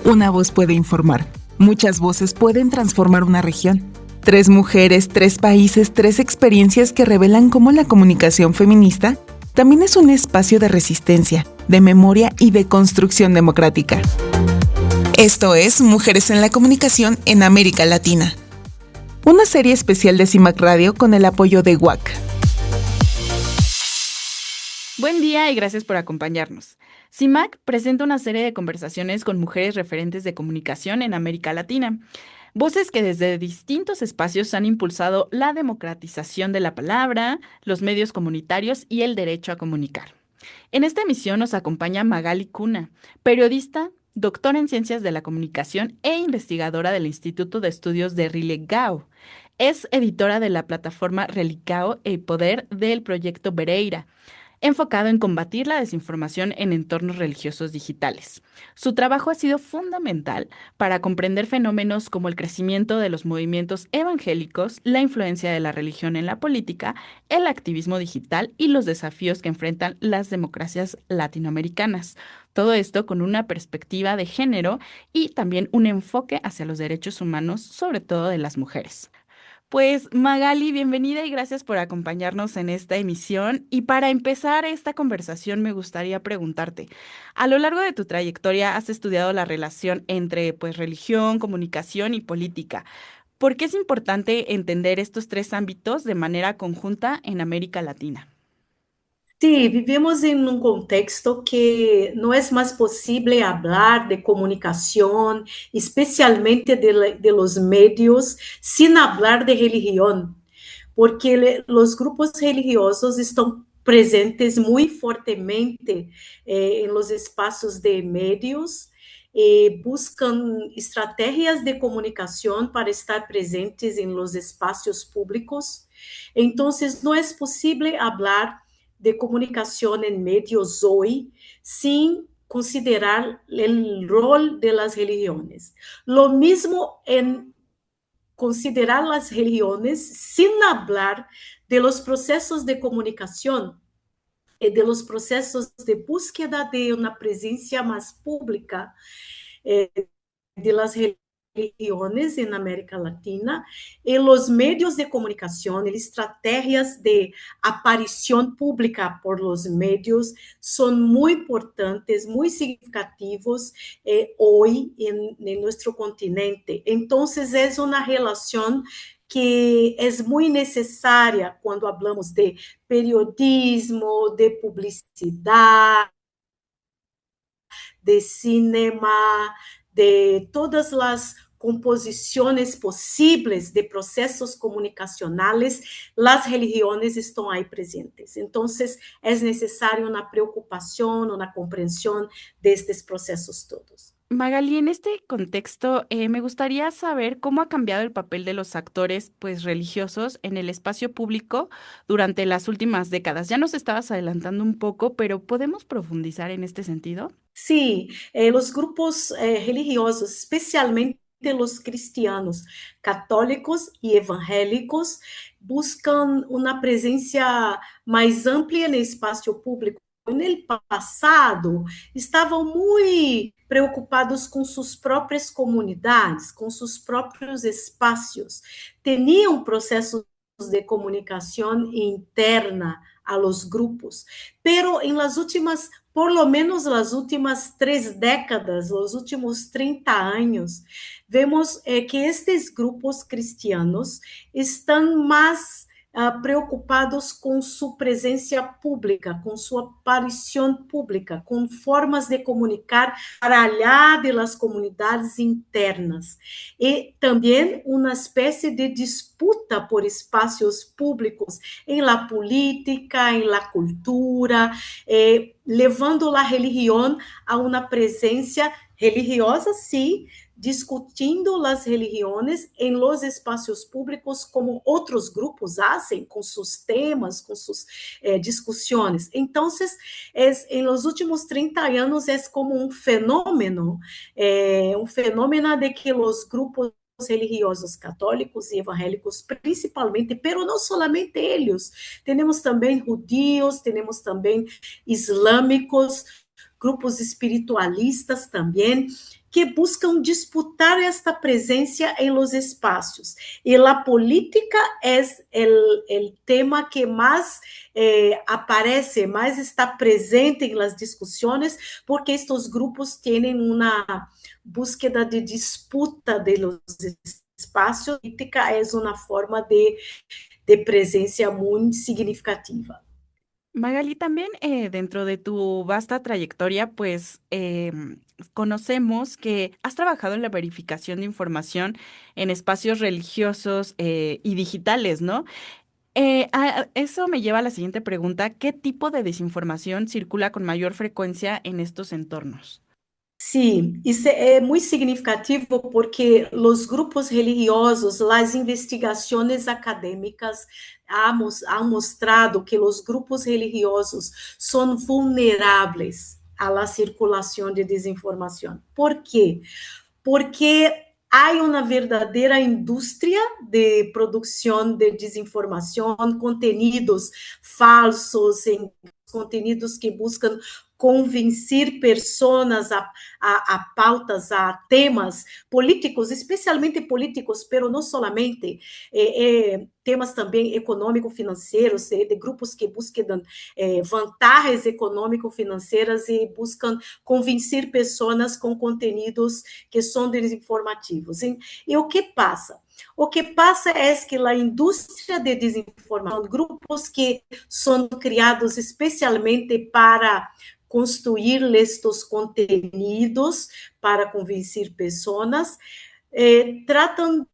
Una voz puede informar. Muchas voces pueden transformar una región. 3 mujeres, 3 países, 3 experiencias que revelan cómo la comunicación feminista también es un espacio de resistencia, de memoria y de construcción democrática. Esto es Mujeres en la Comunicación en América Latina. Una serie especial de CIMAC Radio con el apoyo de WAC. Buen día y gracias por acompañarnos. CIMAC presenta una serie de conversaciones con mujeres referentes de comunicación en América Latina. Voces que desde distintos espacios han impulsado la democratización de la palabra, los medios comunitarios y el derecho a comunicar. En esta emisión nos acompaña Magali Cuna, periodista, doctora en Ciencias de la Comunicación e investigadora del Instituto de Estudios de Religao. Es editora de la plataforma Religao e Poder del proyecto Bereira, enfocado en combatir la desinformación en entornos religiosos digitales. Su trabajo ha sido fundamental para comprender fenómenos como el crecimiento de los movimientos evangélicos, la influencia de la religión en la política, el activismo digital y los desafíos que enfrentan las democracias latinoamericanas. Todo esto con una perspectiva de género y también un enfoque hacia los derechos humanos, sobre todo de las mujeres. Pues Magali, bienvenida y gracias por acompañarnos en esta emisión. Y para empezar esta conversación me gustaría preguntarte, a lo largo de tu trayectoria has estudiado la relación entre religión, comunicación y política. ¿Por qué es importante entender estos 3 ámbitos de manera conjunta en América Latina? Sí, vivimos en un contexto que no es más posible hablar de comunicación, especialmente de los medios, sin hablar de religión, porque los grupos religiosos están presentes muy fuertemente en los espacios de medios. Buscan estrategias de comunicación para estar presentes en los espacios públicos. Entonces, no es posible hablar de comunicación en medios hoy sin considerar el rol de las religiones. Lo mismo en considerar las religiones sin hablar de los procesos de comunicación, de los procesos de búsqueda de una presencia más pública de las religiones en América Latina, en los medios de comunicación, en estrategias de aparición pública por los medios son muy importantes, muy significativos hoy en nuestro continente. Entonces, es una relación que es muy necesaria cuando hablamos de periodismo, de publicidad, de cinema, de todas las composiciones posibles de procesos comunicacionales, las religiones están ahí presentes. Entonces, es necesaria una preocupación, una comprensión de estos procesos todos. Magali, en este contexto, me gustaría saber cómo ha cambiado el papel de los actores, religiosos en el espacio público durante las últimas décadas. Ya nos estabas adelantando un poco, pero ¿podemos profundizar en este sentido? Sí, los grupos religiosos, especialmente los cristianos, católicos y evangélicos, buscan una presencia más amplia en el espacio público. En el pasado, estavam muito preocupados com suas próprias comunidades, com seus próprios espaços. Tinham processos de comunicação interna a los grupos, pero en las últimas, por lo menos las últimas 3 décadas, los últimos 30 años, vemos que estes grupos cristianos estão mais preocupados com sua presença pública, com sua aparição pública, com formas de comunicar para allá de las comunidades internas. E também uma espécie de disputa por espaços públicos em la política, em la cultura, levando a religião a uma presença religiosa, sim, discutindo as religiões em los espaços públicos como outros grupos fazem, com seus temas, com suas discussões. Então, em los últimos 30 anos, é como um fenômeno de que os grupos religiosos católicos e evangélicos principalmente, pero não solamente eles, temos também judíos, temos também islâmicos, grupos espiritualistas também, que buscam disputar esta presença em los espaços. E a política é o tema que mais aparece, mais está presente em las discussões, porque estes grupos têm uma búsqueda de disputa de los espaços. A política é uma forma de presencia muy significativa. Magali, también dentro de tu vasta trayectoria, pues conocemos que has trabajado en la verificación de información en espacios religiosos y digitales, ¿no? Eso me lleva a la siguiente pregunta. ¿Qué tipo de desinformación circula con mayor frecuencia en estos entornos? Sim, isso é muito significativo porque os grupos religiosos, as investigações acadêmicas han mostrado que os grupos religiosos são vulneráveis à circulação de desinformação. Por quê? Porque há uma verdadeira indústria de produção de desinformação, conteúdos falsos, conteúdos que buscam convencer pessoas a pautas, a temas políticos, especialmente políticos, pero não solamente, temas também econômico-financeiros, de grupos que buscam vantagens econômico-financeiras e buscam convencer pessoas com conteúdos que são desinformativos. E o que passa? O que passa é que a indústria de desinformação, grupos que são criados especialmente para construir estes conteúdos, para convencer pessoas, tratam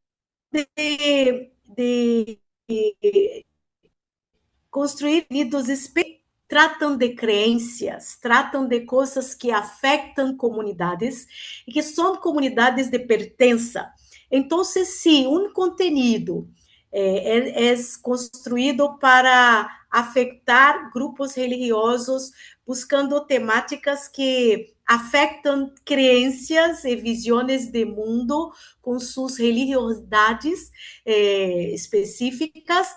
de construir conteúdos, tratam de crenças, tratam de coisas que afetam comunidades e que são comunidades de pertença. Então, se um conteúdo é construído para afetar grupos religiosos, buscando temáticas que afetam crenças e visões de mundo com suas religiosidades específicas,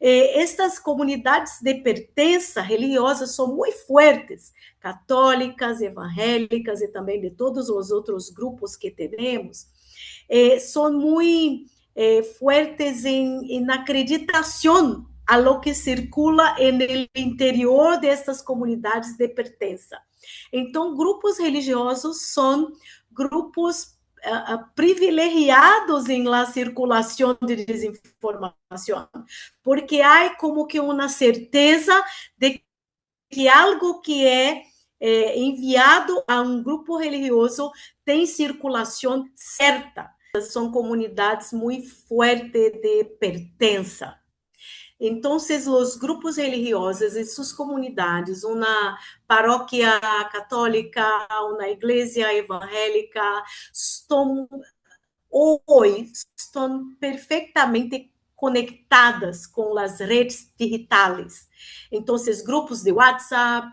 estas comunidades de pertença religiosa são muito fortes, católicas, evangélicas e também de todos os outros grupos que temos, são muito fuertes en acreditación a lo que circula en el interior de estas comunidades de pertença. Então, grupos religiosos são grupos privilegiados em la circulação de desinformação, porque há como que uma certeza de que algo que é enviado a um grupo religioso tem circulação certa. São comunidades muito fortes de pertença. Então, os grupos religiosos e suas comunidades, uma paróquia católica, uma igreja evangélica, estão perfeitamente conectadas com as redes digitais. Então, grupos de WhatsApp,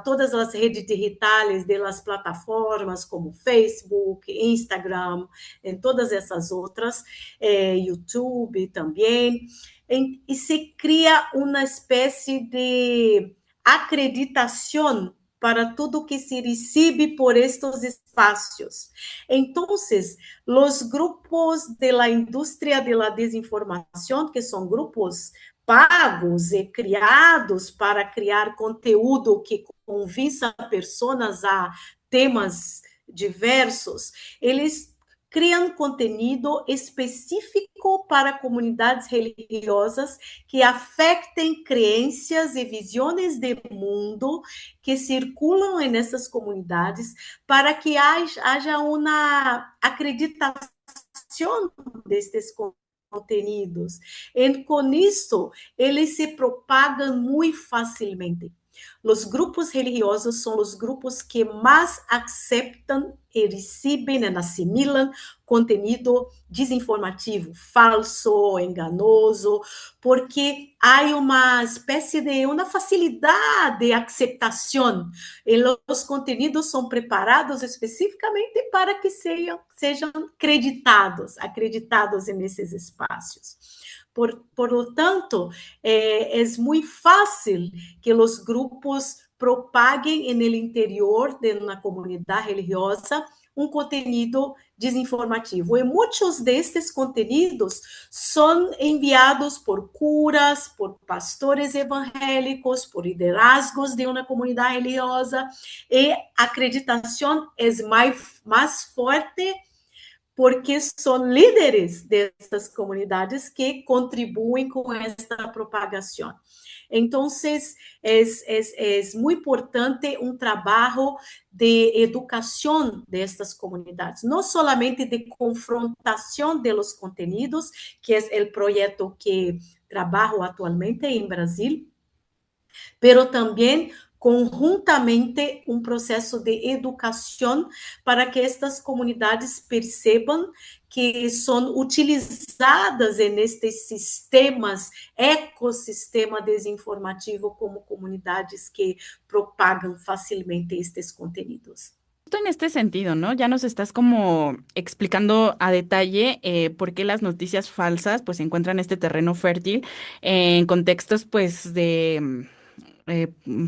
todas as redes digitais das plataformas como Facebook, Instagram, e todas essas outras, YouTube também, e se cria uma espécie de acreditação para tudo que se recebe por estes espaços. Então, os grupos da indústria da desinformação, que são grupos pagos e criados para criar conteúdo que convença pessoas a temas diversos, eles criam conteúdo específico para comunidades religiosas que afetem crenças e visões de mundo que circulam nessas comunidades, para que haja uma acreditação destes conteúdos. E com isso, eles se propagam muito facilmente. Os grupos religiosos são os grupos que mais aceitam e recebem e assimilam conteúdo desinformativo, falso, enganoso, porque há uma espécie de uma facilidade de aceitação. E os conteúdos são preparados especificamente para que sejam acreditados nesses espaços. Por lo tanto, é muito fácil que os grupos propaguem no interior de uma comunidade religiosa um conteúdo desinformativo. E muitos destes conteúdos são enviados por curas, por pastores evangélicos, por liderazgos de uma comunidade religiosa, e a acreditação é mais forte porque são líderes dessas comunidades que contribuem com esta propagação. Então, é muito importante um trabalho de educação destas comunidades, não solamente de confrontação de los conteúdos, que é o projeto que trabalho atualmente em Brasil, pero também conjuntamente um processo de educação para que estas comunidades percebam que são utilizadas nestes sistemas, ecossistema desinformativo, como comunidades que propagam facilmente estes conteúdos. Justo en este sentido, ¿no? Ya nos estás como explicando a detalle por qué las noticias falsas pues encuentran este terreno fértil en contextos pues de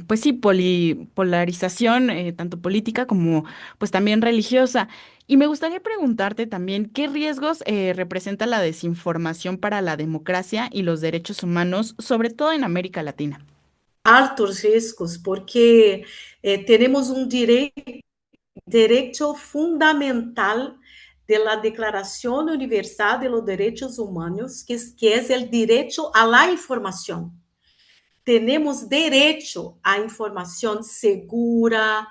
pues sí, polarización, tanto política como pues también religiosa. Y me gustaría preguntarte también, ¿qué riesgos representa la desinformación para la democracia y los derechos humanos, sobre todo en América Latina? Altos riscos, porque temos um direito fundamental de la Declaración Universal de los Derechos Humanos, que es el derecho a la información. Tenemos derecho a informação segura,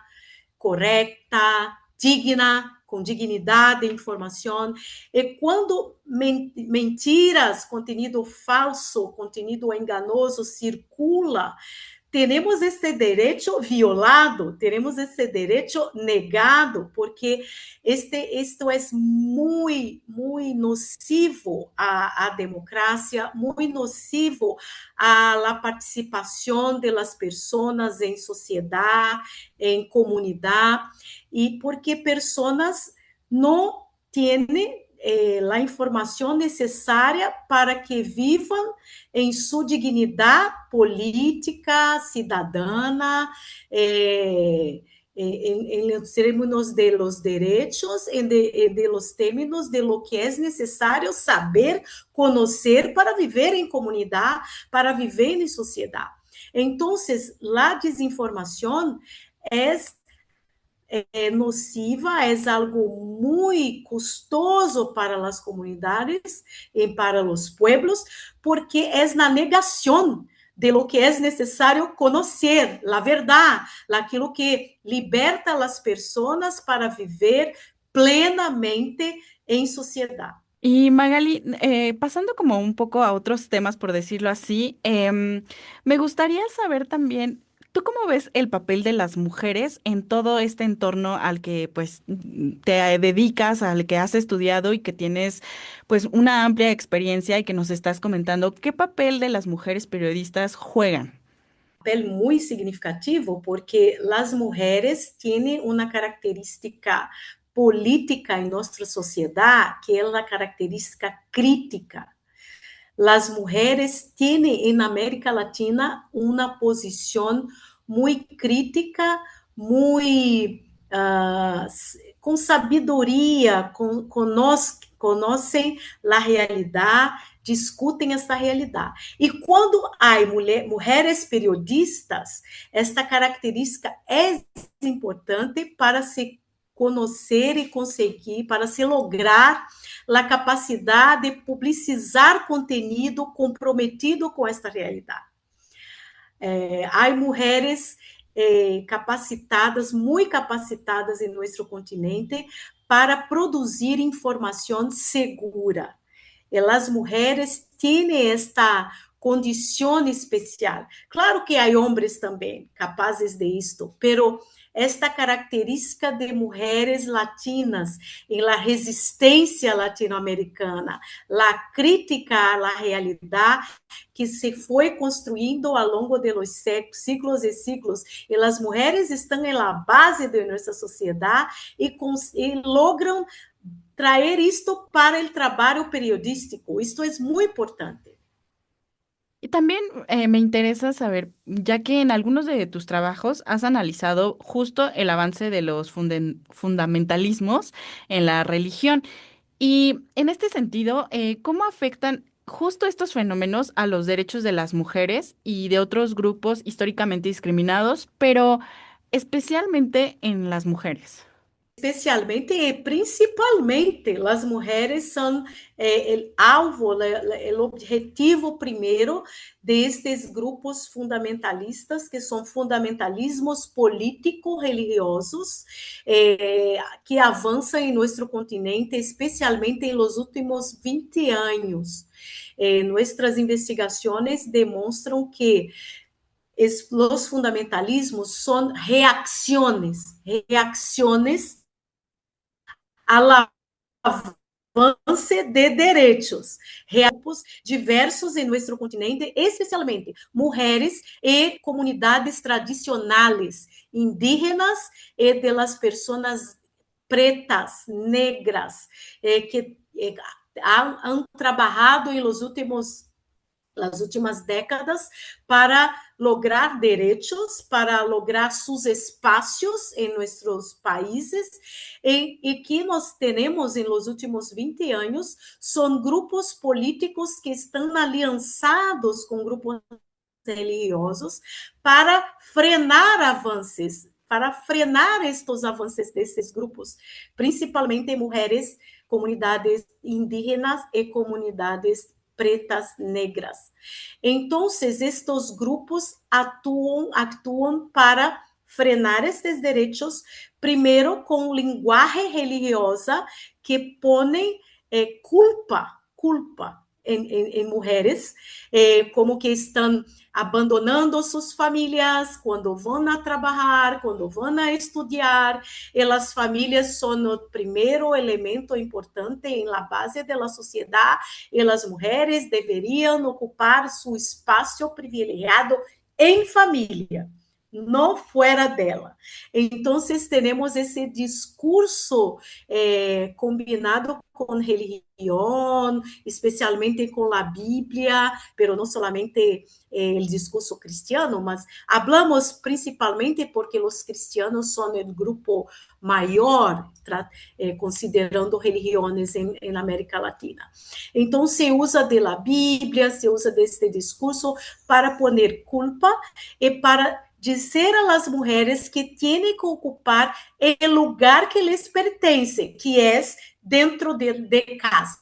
correta, digna, com dignidade de informação. E quando mentiras, conteúdo falso, conteúdo enganoso circula, temos esse direito violado, temos esse direito negado, porque isto é muito, muito nocivo à democracia, muito nocivo à participação das pessoas em sociedade, em comunidade, e porque pessoas não têm a informação necessária para que vivam em sua dignidade política, cidadana, em términos de los derechos e de los términos de lo que é necessário saber, conhecer para viver em comunidade, para viver em sociedade. Então, a desinformação é nociva, é algo muito custoso para as comunidades e para os pueblos, porque é na negação de lo que é necessário conhecer, a verdade, aquilo que liberta as pessoas para viver plenamente em sociedade. Y Magali, pasando como un poco a otros temas, por decirlo así, me gustaría saber también, ¿tú cómo ves el papel de las mujeres en todo este entorno al que pues te dedicas, al que has estudiado y que tienes pues una amplia experiencia y que nos estás comentando? ¿Qué papel de las mujeres periodistas juegan? Papel muito significativo, porque as mulheres têm uma característica política em nossa sociedade, que é a característica crítica. As mulheres têm, na América Latina, uma posição muito crítica, muito com sabedoria, conhecem a realidade, discutem essa realidade. E quando há mulheres periodistas, esta característica é importante para se conhecer e conseguir, para se lograr a capacidade de publicizar conteúdo comprometido com esta realidade. Há mulheres capacitadas, muito capacitadas em nosso continente para produzir informação segura. E as mulheres têm esta condição especial. Claro que há homens também capazes de isto, pero esta característica de mulheres latinas em la resistência latino-americana, la crítica à realidade que se foi construindo ao longo de los siglos e siglos, e as mulheres estão em la base de nossa sociedade e logram trazer isto para o trabalho periodístico. Isto é muito importante. también me interesa saber, ya que en algunos de tus trabajos has analizado justo el avance de los fundamentalismos en la religión. Y en este sentido, ¿cómo afectan justo estos fenómenos a los derechos de las mujeres y de otros grupos históricamente discriminados, pero especialmente en las mujeres? Especialmente e principalmente as mulheres são o alvo, o objetivo primeiro destes grupos fundamentalistas, que são fundamentalismos político-religiosos, que avançam em nosso continente, especialmente em los últimos 20 anos. Nossas investigações demonstram que os fundamentalismos são reacciones al avance de derechos, grupos diversos em nosso continente, especialmente mulheres e comunidades tradicionais, indígenas e de las personas pretas, negras, que han trabalhado em los últimos las últimas décadas para lograr derechos, para lograr sus espacios en nuestros países y que nós temos en los últimos 20 anos son grupos políticos que están alianzados con grupos religiosos para frenar avances, para frenar estes avances desses grupos, principalmente mulheres, comunidades indígenas e comunidades pretas negras. Então, estes grupos atuam para frenar estes direitos, primeiro com linguagem religiosa que põe culpa em mulheres, como que estão abandonando suas famílias quando vão a trabalhar, quando vão a estudar, e as famílias são o primeiro elemento importante na base da sociedade, e as mulheres deveriam ocupar seu espaço privilegiado em família, não fora dela. Então, temos esse discurso combinado com religião, especialmente com a Bíblia, pero não solamente o discurso cristiano, mas hablamos principalmente porque os cristianos são o grupo maior, considerando religiões em América Latina. Então, se usa da Bíblia, se usa deste discurso para poner culpa e para dizer às mulheres que têm que ocupar o lugar que lhes pertence, que é dentro de casa.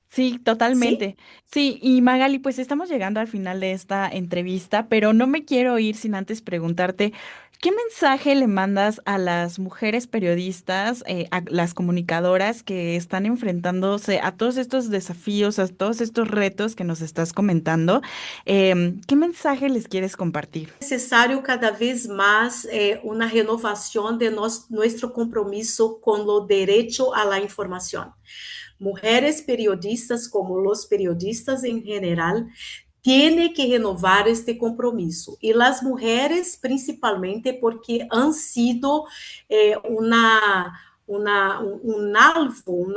Sí, ¿Sí? totalmente. Sí, y Magali, pues estamos llegando al final de esta entrevista, pero no me quiero ir sin antes preguntarte, ¿qué mensaje le mandas a las mujeres periodistas, a las comunicadoras que están enfrentándose a todos estos desafíos, a todos estos retos que nos estás comentando? ¿Qué mensaje les quieres compartir? Necessário cada vez mais uma renovação de nosso compromisso com o direito à la informação. Mujeres periodistas, como os periodistas em geral, têm que renovar este compromisso. E as mulheres, principalmente, porque han sido um alvo,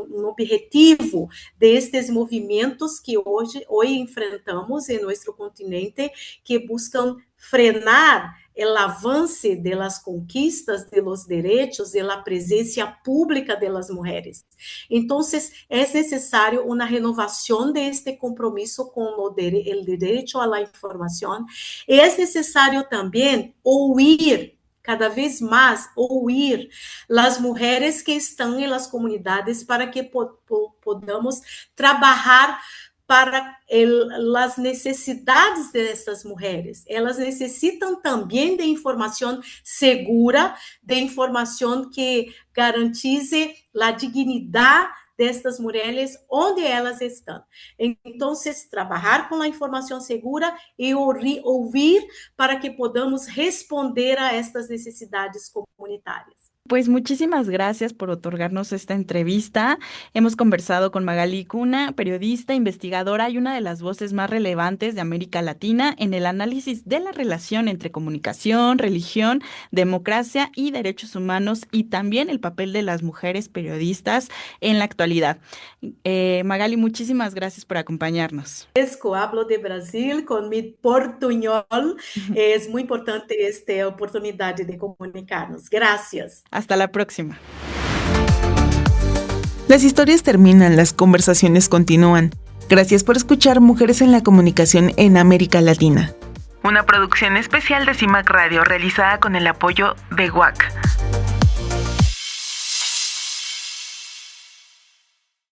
um objetivo destes movimentos que hoje enfrentamos em nosso continente, que buscam frenar o avance de las conquistas de los derechos, de la presencia pública de las mujeres. Entonces, es necesario una renovación de este compromiso con el derecho a la información. Es necesario también oír cada vez mais ouvir as mulheres que estão em las comunidades para que podamos trabalhar para as necessidades dessas mulheres. Elas necessitam também de informação segura, de informação que garantize a dignidade destas mulheres onde elas estão. Então, trabalhar com a informação segura e ouvir para que podamos responder a estas necessidades comunitárias. Pues muchísimas gracias por otorgarnos esta entrevista. Hemos conversado con Magali Cuna, periodista, investigadora y una de las voces más relevantes de América Latina en el análisis de la relación entre comunicación, religión, democracia y derechos humanos y también el papel de las mujeres periodistas en la actualidad. Magali, muchísimas gracias por acompañarnos. Hablo de Brasil con mi portuñol. Es muy importante esta oportunidad de comunicarnos. Gracias. Hasta la próxima. Las historias terminan, las conversaciones continúan. Gracias por escuchar Mujeres en la Comunicación en América Latina. Una producción especial de CIMAC Radio realizada con el apoyo de WAC.